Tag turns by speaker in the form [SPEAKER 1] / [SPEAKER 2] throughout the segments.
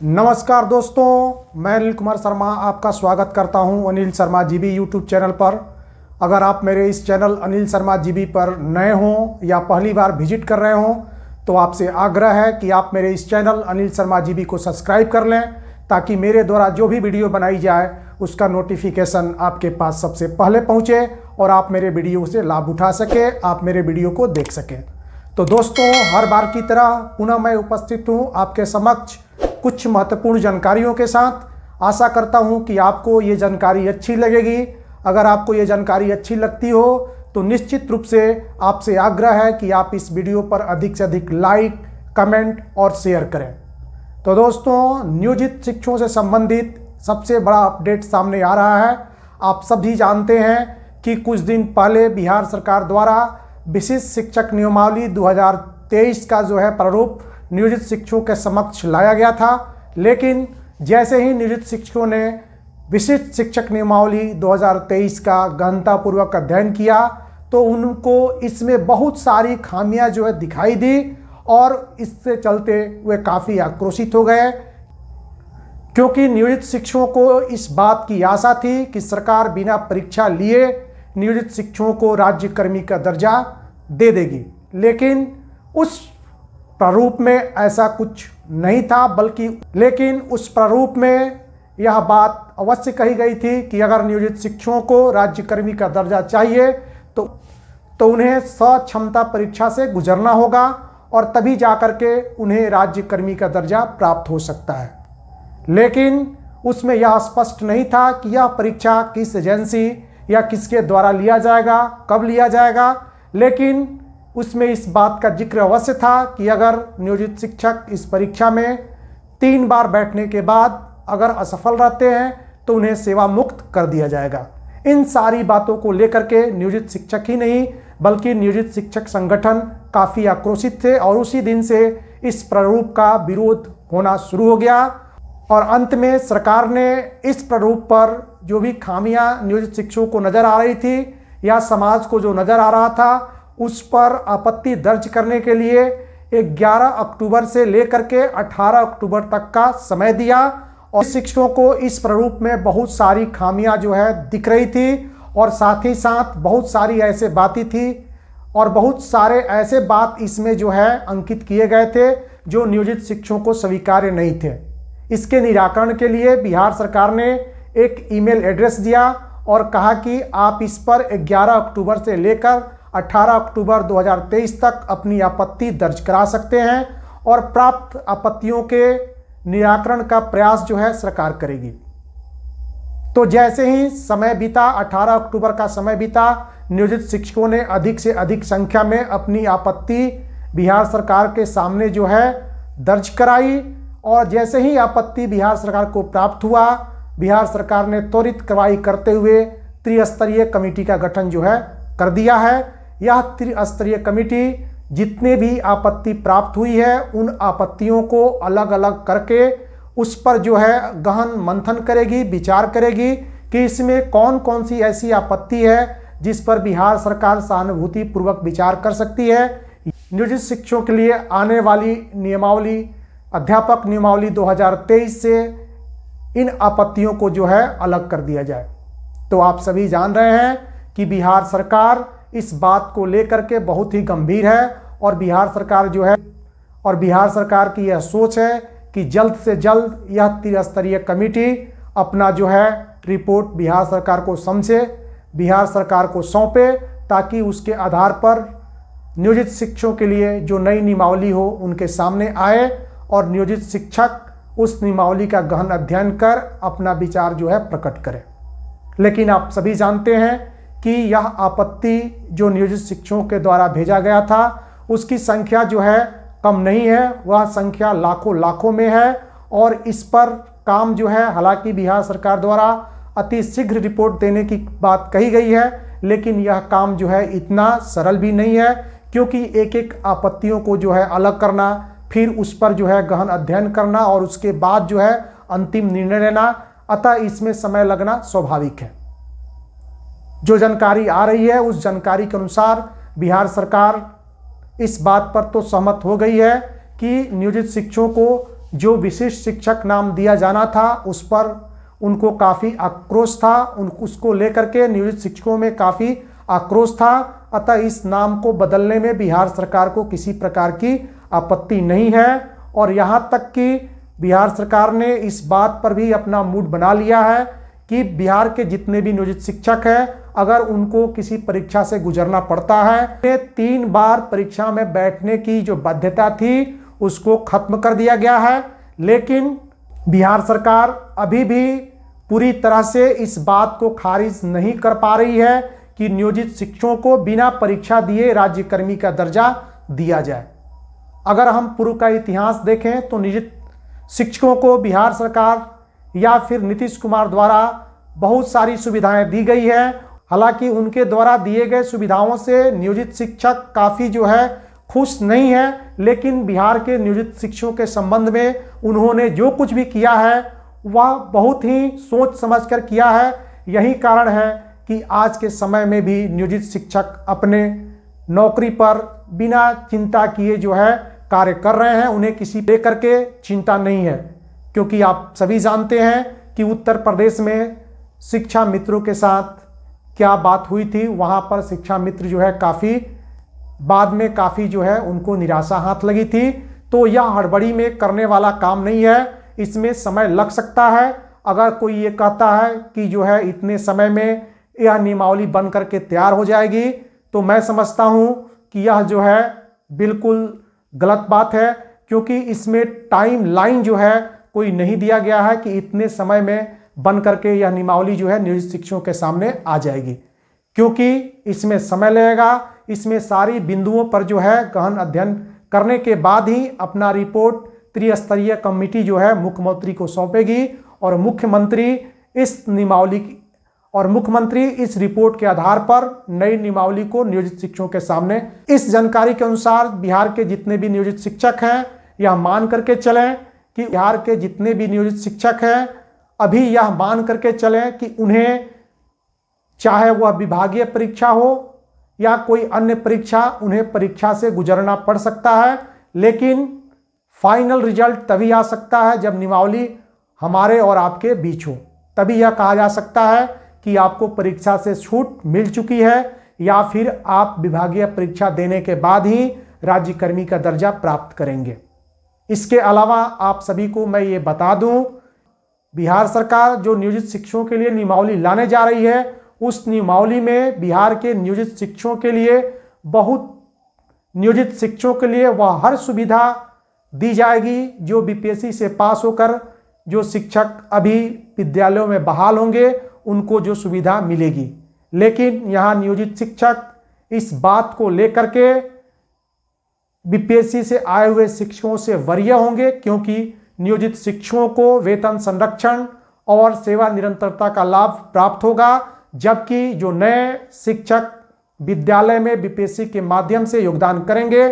[SPEAKER 1] नमस्कार दोस्तों, मैं अनिल कुमार शर्मा आपका स्वागत करता हूं Anil Sharma GB YouTube channel पर। अगर आप मेरे इस चैनल अनिल शर्मा जीबी पर नए हों या पहली बार विजिट कर रहे हों तो आपसे आग्रह है कि आप मेरे इस चैनल अनिल शर्मा जीबी को सब्सक्राइब कर लें, ताकि मेरे द्वारा जो भी वीडियो बनाई जाए उसका नोटिफिकेशन आपके पास सबसे पहले पहुँचे और आप मेरे वीडियो से लाभ उठा सके, आप मेरे वीडियो को देख सकें। तो दोस्तों, हर बार की तरह पुनः मैं उपस्थित हूँ आपके समक्ष कुछ महत्वपूर्ण जानकारियों के साथ। आशा करता हूं कि आपको ये जानकारी अच्छी लगेगी। अगर आपको ये जानकारी अच्छी लगती हो तो निश्चित रूप से आपसे आग्रह है कि आप इस वीडियो पर अधिक से अधिक लाइक, कमेंट और शेयर करें। तो दोस्तों, नियोजित शिक्षकों से संबंधित सबसे बड़ा अपडेट सामने आ रहा है। आप सभी जानते हैं कि कुछ दिन पहले बिहार सरकार द्वारा विशिष्ट शिक्षक नियमावली 2023 का जो है प्रारूप नियोजित शिक्षकों के समक्ष लाया गया था। लेकिन जैसे ही नियोजित शिक्षकों ने विशिष्ट शिक्षक नियमावली 2023 का गहनतापूर्वक अध्ययन किया तो उनको इसमें बहुत सारी खामियां जो है दिखाई दी और इससे चलते वे काफ़ी आक्रोशित हो गए, क्योंकि नियोजित शिक्षकों को इस बात की आशा थी कि सरकार बिना परीक्षा लिए नियोजित शिक्षकों को राज्यकर्मी का दर्जा दे देगी। लेकिन उस प्रारूप में ऐसा कुछ नहीं था, लेकिन उस प्रारूप में यह बात अवश्य कही गई थी कि अगर नियोजित शिक्षकों को राज्यकर्मी का दर्जा चाहिए तो उन्हें सक्षमता परीक्षा से गुजरना होगा और तभी जाकर के उन्हें राज्यकर्मी का दर्जा प्राप्त हो सकता है। लेकिन उसमें यह स्पष्ट नहीं था कि यह परीक्षा किस एजेंसी या किसके द्वारा लिया जाएगा, कब लिया जाएगा। लेकिन उसमें इस बात का जिक्र अवश्य था कि अगर नियोजित शिक्षक इस परीक्षा में 3 बार बैठने के बाद अगर असफल रहते हैं तो उन्हें सेवा मुक्त कर दिया जाएगा। इन सारी बातों को लेकर के नियोजित शिक्षक ही नहीं बल्कि नियोजित शिक्षक संगठन काफ़ी आक्रोशित थे और उसी दिन से इस प्रारूप का विरोध होना शुरू हो गया। और अंत में सरकार ने इस प्रारूप पर जो भी खामियां नियोजित शिक्षकों को नज़र आ रही थी या समाज को जो नज़र आ रहा था उस पर आपत्ति दर्ज करने के लिए 11 अक्टूबर से लेकर के 18 अक्टूबर तक का समय दिया। और शिक्षकों को इस प्रारूप में बहुत सारी खामियां जो है दिख रही थी और साथ ही साथ बहुत सारी ऐसे बातें थी और बहुत सारे ऐसे बात इसमें जो है अंकित किए गए थे जो नियोजित शिक्षकों को स्वीकार्य नहीं थे। इसके निराकरण के लिए बिहार सरकार ने एक ईमेल एड्रेस दिया और कहा कि आप इस पर 11 अक्टूबर से लेकर 18 अक्टूबर 2023 तक अपनी आपत्ति दर्ज करा सकते हैं और प्राप्त आपत्तियों के निराकरण का प्रयास जो है सरकार करेगी। तो जैसे ही समय बीता, 18 अक्टूबर का समय बीता, नियोजित शिक्षकों ने अधिक से अधिक संख्या में अपनी आपत्ति बिहार सरकार के सामने जो है दर्ज कराई। और जैसे ही आपत्ति बिहार सरकार को प्राप्त हुआ, बिहार सरकार ने त्वरित कार्रवाई करते हुए त्रिस्तरीय कमेटी का गठन जो है कर दिया है। यह त्रिस्तरीय कमेटी जितने भी आपत्ति प्राप्त हुई है उन आपत्तियों को अलग अलग करके उस पर जो है गहन मंथन करेगी, विचार करेगी कि इसमें कौन कौन सी ऐसी आपत्ति है जिस पर बिहार सरकार सहानुभूति पूर्वक विचार कर सकती है। नियोजित शिक्षकों के लिए आने वाली नियमावली, अध्यापक नियमावली 2023 से इन आपत्तियों को जो है अलग कर दिया जाए। तो आप सभी जान रहे हैं कि बिहार सरकार इस बात को लेकर के बहुत ही गंभीर है और बिहार सरकार की यह सोच है कि जल्द से जल्द यह त्रिस्तरीय कमेटी अपना जो है रिपोर्ट बिहार सरकार को समझे, बिहार सरकार को सौंपे, ताकि उसके आधार पर नियोजित शिक्षकों के लिए जो नई नियमावली हो उनके सामने आए और नियोजित शिक्षक उस नियमावली का गहन अध्ययन कर अपना विचार जो है प्रकट करें। लेकिन आप सभी जानते हैं कि यह आपत्ति जो नियोजित शिक्षकों के द्वारा भेजा गया था उसकी संख्या जो है कम नहीं है, वह संख्या लाखों में है। और इस पर काम जो है, हालांकि बिहार सरकार द्वारा अति शीघ्र रिपोर्ट देने की बात कही गई है, लेकिन यह काम जो है इतना सरल भी नहीं है, क्योंकि एक एक आपत्तियों को जो है अलग करना, फिर उस पर जो है गहन अध्ययन करना और उसके बाद जो है अंतिम निर्णय लेना, अतः इसमें समय लगना स्वाभाविक है। जो जानकारी आ रही है उस जानकारी के अनुसार बिहार सरकार इस बात पर तो सहमत हो गई है कि नियोजित शिक्षकों को जो विशिष्ट शिक्षक नाम दिया जाना था उस पर उनको काफ़ी आक्रोश था, उसको लेकर के नियोजित शिक्षकों में काफ़ी आक्रोश था। अतः इस नाम को बदलने में बिहार सरकार को किसी प्रकार की आपत्ति नहीं है और यहाँ तक कि बिहार सरकार ने इस बात पर भी अपना मूड बना लिया है कि बिहार के जितने भी नियोजित शिक्षक हैं, अगर उनको किसी परीक्षा से गुजरना पड़ता है तो 3 बार परीक्षा में बैठने की जो बाध्यता थी उसको खत्म कर दिया गया है। लेकिन बिहार सरकार अभी भी पूरी तरह से इस बात को खारिज नहीं कर पा रही है कि नियोजित शिक्षकों को बिना परीक्षा दिए राज्यकर्मी का दर्जा दिया जाए। अगर हम पूर्व का इतिहास देखें तो नियोजित शिक्षकों को बिहार सरकार या फिर नीतीश कुमार द्वारा बहुत सारी सुविधाएं दी गई है। हालांकि उनके द्वारा दिए गए सुविधाओं से नियोजित शिक्षक काफ़ी जो है खुश नहीं है, लेकिन बिहार के नियोजित शिक्षकों के संबंध में उन्होंने जो कुछ भी किया है वह बहुत ही सोच समझकर किया है। यही कारण है कि आज के समय में भी नियोजित शिक्षक अपने नौकरी पर बिना चिंता किए जो है कार्य कर रहे हैं, उन्हें किसी लेकर के चिंता नहीं है। क्योंकि आप सभी जानते हैं कि उत्तर प्रदेश में शिक्षा मित्रों के साथ क्या बात हुई थी। वहाँ पर शिक्षा मित्र जो है बाद में काफ़ी जो है उनको निराशा हाथ लगी थी। तो यह हड़बड़ी में करने वाला काम नहीं है, इसमें समय लग सकता है। अगर कोई ये कहता है कि जो है इतने समय में यह नियमावली बन करके तैयार हो जाएगी, तो मैं समझता हूँ कि यह जो है बिल्कुल गलत बात है, क्योंकि इसमें टाइम लाइन जो है कोई नहीं दिया गया है कि इतने समय में बन करके यह नियमावली जो है नियोजित शिक्षकों के सामने आ जाएगी, क्योंकि इसमें समय लगेगा। इसमें सारी बिंदुओं पर जो है गहन अध्ययन करने के बाद ही अपना रिपोर्ट त्रिस्तरीय कमेटी जो है मुख्यमंत्री को सौंपेगी और मुख्यमंत्री इस रिपोर्ट के आधार पर नई नियमावली को नियोजित शिक्षकों के सामने। इस जानकारी के अनुसार बिहार के जितने भी नियोजित शिक्षक हैं यह मान करके चलें कि बिहार के जितने भी नियोजित शिक्षक हैं अभी यह मान करके चलें कि उन्हें चाहे वह विभागीय परीक्षा हो या कोई अन्य परीक्षा, उन्हें परीक्षा से गुजरना पड़ सकता है, लेकिन फाइनल रिजल्ट तभी आ सकता है जब नियमावली हमारे और आपके बीच हो। तभी यह कहा जा सकता है कि आपको परीक्षा से छूट मिल चुकी है या फिर आप विभागीय परीक्षा देने के बाद ही राज्यकर्मी का दर्जा प्राप्त करेंगे। इसके अलावा आप सभी को मैं ये बता दूं, बिहार सरकार जो नियोजित शिक्षकों के लिए नियमावली लाने जा रही है, उस नियमावली में बिहार के नियोजित शिक्षकों के लिए नियोजित शिक्षकों के लिए वह हर सुविधा दी जाएगी जो बीपीएससी से पास होकर जो शिक्षक अभी विद्यालयों में बहाल होंगे उनको जो सुविधा मिलेगी। लेकिन यहाँ नियोजित शिक्षक इस बात को लेकर के बीपीएससी से आए हुए शिक्षकों से वरीय होंगे, क्योंकि नियोजित शिक्षकों को वेतन संरक्षण और सेवा निरंतरता का लाभ प्राप्त होगा, जबकि जो नए शिक्षक विद्यालय में बीपीएससी के माध्यम से योगदान करेंगे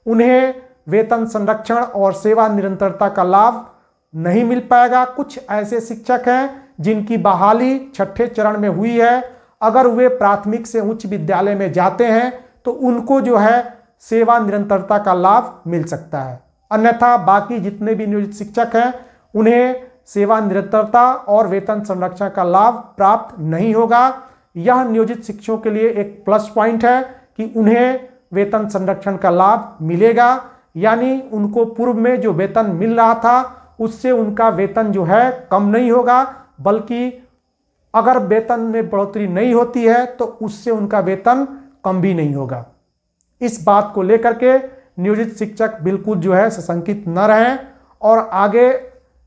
[SPEAKER 1] उन्हें वेतन संरक्षण और सेवा निरंतरता का लाभ नहीं मिल पाएगा। कुछ ऐसे शिक्षक हैं जिनकी बहाली 6ठे चरण में हुई है, अगर वे प्राथमिक से उच्च विद्यालय में जाते हैं तो उनको जो है सेवा निरंतरता का लाभ मिल सकता है। अन्यथा बाकी जितने भी नियोजित शिक्षक हैं उन्हें सेवा निरंतरता और वेतन संरक्षण का लाभ प्राप्त नहीं होगा। यह नियोजित शिक्षकों के लिए एक प्लस पॉइंट है कि उन्हें वेतन संरक्षण का लाभ मिलेगा, यानी उनको पूर्व में जो वेतन मिल रहा था उससे उनका वेतन जो है कम नहीं होगा, बल्कि अगर वेतन में बढ़ोतरी नहीं होती है तो उससे उनका वेतन कम भी नहीं होगा। इस बात को लेकर के नियोजित शिक्षक बिल्कुल जो है सशंकित न रहें। और आगे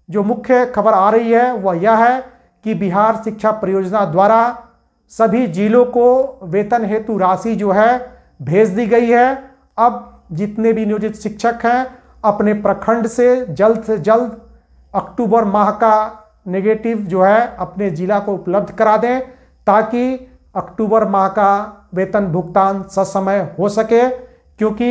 [SPEAKER 1] जो मुख्य खबर आ रही है वह यह है कि बिहार शिक्षा परियोजना द्वारा सभी जिलों को वेतन हेतु राशि जो है भेज दी गई है। अब जितने भी नियोजित शिक्षक हैं अपने प्रखंड से जल्द अक्टूबर माह का नेगेटिव जो है अपने जिला को उपलब्ध करा दें, ताकि अक्टूबर माह का वेतन भुगतान ससमय हो सके। क्योंकि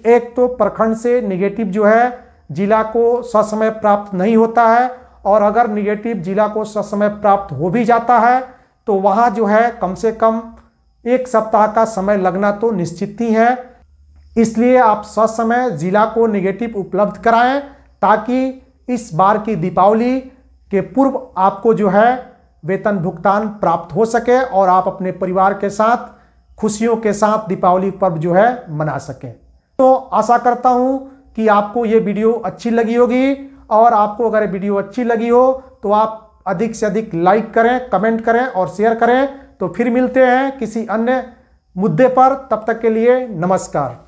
[SPEAKER 1] एक तो प्रखंड से नेगेटिव जो है जिला को ससमय प्राप्त नहीं होता है, और अगर नेगेटिव जिला को ससमय प्राप्त हो भी जाता है तो वहाँ जो है कम से कम 1 सप्ताह का समय लगना तो निश्चित ही है। इसलिए आप ससमय जिला को नेगेटिव उपलब्ध कराएं, ताकि इस बार की दीपावली के पूर्व आपको जो है वेतन भुगतान प्राप्त हो सके और आप अपने परिवार के साथ खुशियों के साथ दीपावली पर्व जो है मना सकें। तो आशा करता हूं कि आपको ये वीडियो अच्छी लगी होगी, और आपको अगर वीडियो अच्छी लगी हो तो आप अधिक से अधिक लाइक करें, कमेंट करें और शेयर करें। तो फिर मिलते हैं किसी अन्य मुद्दे पर, तब तक के लिए नमस्कार।